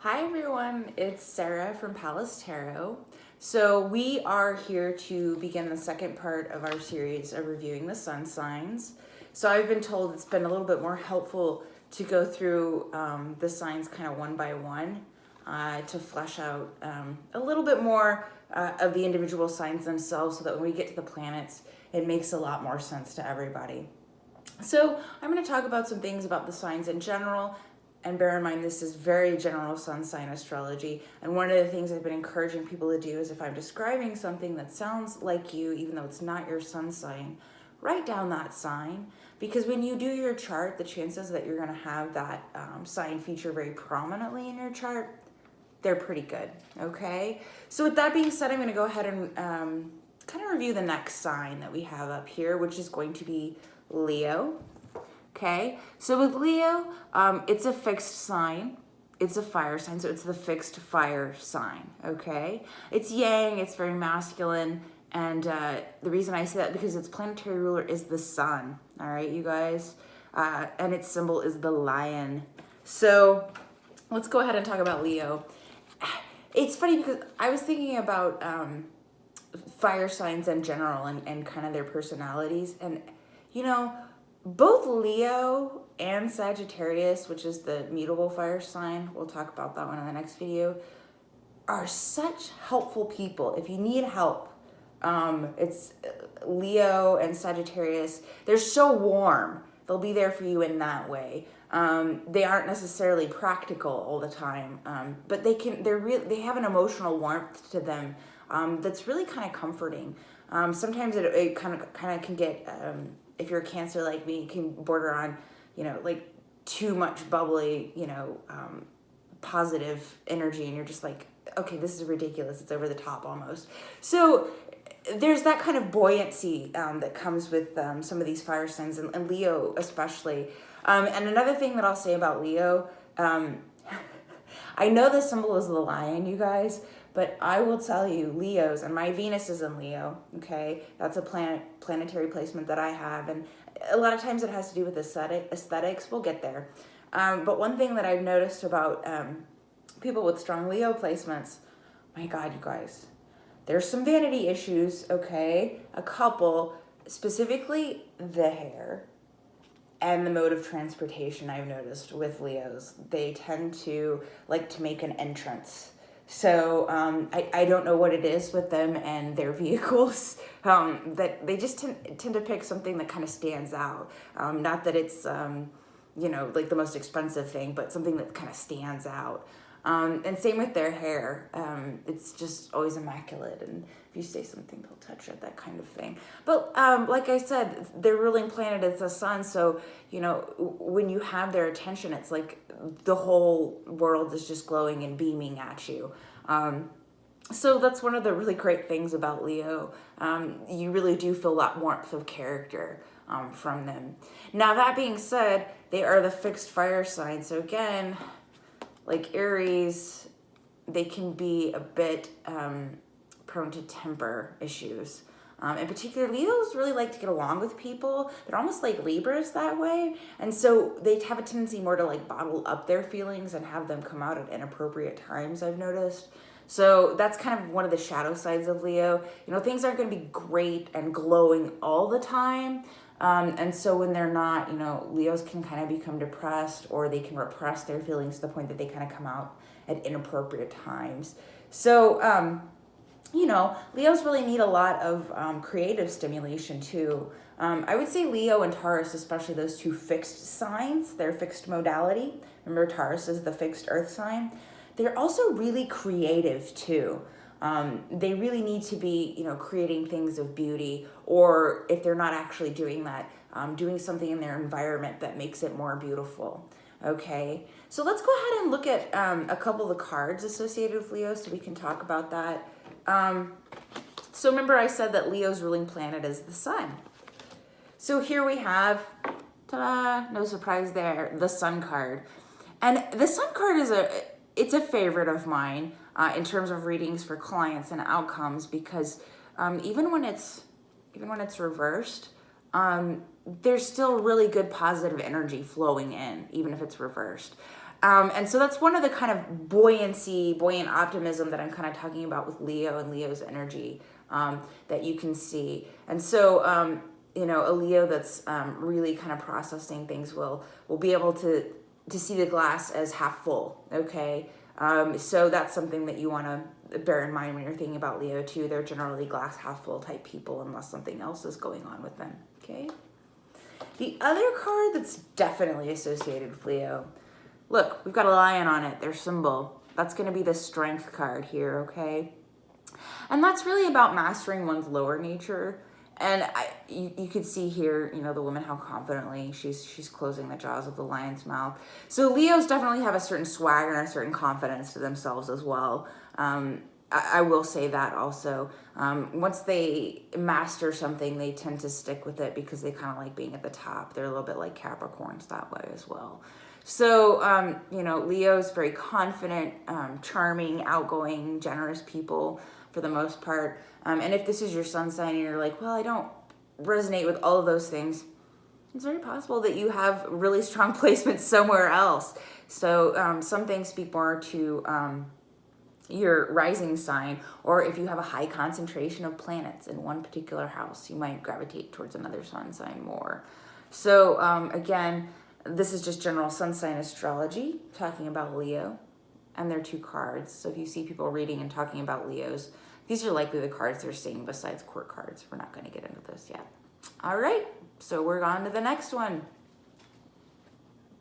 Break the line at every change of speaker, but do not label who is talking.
Hi everyone, it's Sarah from Palace Tarot. So we are here to begin the second part of our series of reviewing the sun signs. So I've been told it's been a little bit more helpful to go through the signs kind of one by one to flesh out a little bit more of the individual signs themselves so that when we get to the planets, it makes a lot more sense to everybody. So I'm going to talk about some things about the signs in general. And bear in mind, this is very general sun sign astrology. And one of the things I've been encouraging people to do is if I'm describing something that sounds like you, even though it's not your sun sign, write down that sign. Because when you do your chart, the chances that you're going to have that sign feature very prominently in your chart, they're pretty good, okay? So with that being said, I'm going to go ahead and kind of review the next sign that we have up here, which is going to be Leo. Okay, so with Leo, it's a fixed sign. It's a fire sign, so it's the fixed fire sign, okay? It's yang, it's very masculine, and the reason I say that because its planetary ruler is the sun, all right, you guys? And its symbol is the lion. So let's go ahead and talk about Leo. It's funny because I was thinking about fire signs in general and kind of their personalities, and you know, both Leo and Sagittarius, which is the mutable fire sign, we'll talk about that one in the next video, are such helpful people. If you need help, it's Leo and Sagittarius. They're so warm. They'll be there for you in that way. They aren't necessarily practical all the time, but they have an emotional warmth to them that's really kind of comforting. Sometimes it kind of can get, if you're a Cancer like me, it can border on, like too much bubbly, positive energy, and you're just like, okay, this is ridiculous. It's over the top almost. So there's that kind of buoyancy that comes with some of these fire signs, and Leo especially. And another thing that I'll say about Leo, I know the symbol is the lion, you guys, but I will tell you, Leos, and my Venus is in Leo, okay? That's a planetary placement that I have, and a lot of times it has to do with aesthetics. We'll get there. But one thing that I've noticed about people with strong Leo placements, my God, you guys, there's some vanity issues, okay? A couple, specifically the hair and the mode of transportation I've noticed with Leos. They tend to like to make an entrance. So I don't know what it is with them and their vehicles, that they just tend to pick something that kind of stands out. Not that it's, like the most expensive thing, but something that kind of stands out. And same with their hair. It's just always immaculate. And if you say something, they'll touch it, that kind of thing. But like I said, their ruling planet is the sun. So, when you have their attention, it's like the whole world is just glowing and beaming at you. So that's one of the really great things about Leo. You really do feel that warmth of character from them. Now, that being said, they are the fixed fire sign. So again, like Aries, they can be a bit prone to temper issues. In particular, Leos really like to get along with people. They're almost like Libras that way. And so they have a tendency more to like bottle up their feelings and have them come out at inappropriate times, I've noticed. So that's kind of one of the shadow sides of Leo. Things aren't going to be great and glowing all the time. And so when they're not, Leos can kind of become depressed, or they can repress their feelings to the point that they kind of come out at inappropriate times. So, Leos really need a lot of creative stimulation too. I would say Leo and Taurus, especially those two fixed signs, their fixed modality. Remember, Taurus is the fixed earth sign. They're also really creative too. They really need to be, creating things of beauty, or if they're not actually doing that, doing something in their environment that makes it more beautiful. Okay, so let's go ahead and look at a couple of the cards associated with Leo so we can talk about that. So remember I said that Leo's ruling planet is the sun. So here we have, ta-da, no surprise there, the sun card. And the sun card it's a favorite of mine in terms of readings for clients and outcomes, because even when it's reversed, there's still really good positive energy flowing in, even if it's reversed. And so that's one of the kind of buoyant optimism that I'm kind of talking about with Leo and Leo's energy, that you can see. And so, a Leo that's really kind of processing things will be able to see the glass as half full, okay? So that's something that you want to bear in mind when you're thinking about Leo too. They're generally glass half full type people unless something else is going on with them, okay? The other card that's definitely associated with Leo, look, we've got a lion on it, their symbol. That's going to be the strength card here, okay? And that's really about mastering one's lower nature. And you could see here, the woman, how confidently she's closing the jaws of the lion's mouth. So Leos definitely have a certain swagger and a certain confidence to themselves as well. I will say that also. Once they master something, they tend to stick with it because they kind of like being at the top. They're a little bit like Capricorns that way as well. So, Leo's very confident, charming, outgoing, generous people for the most part. And if this is your sun sign and you're like, well, I don't resonate with all of those things, it's very possible that you have really strong placements somewhere else. So some things speak more to your rising sign, or if you have a high concentration of planets in one particular house, you might gravitate towards another sun sign more. So again, this is just general sun sign astrology, talking about Leo, and they're 2 cards. So if you see people reading and talking about Leos, these are likely the cards they're seeing besides court cards. We're not going to get into this yet. All right, so we're on to the next one.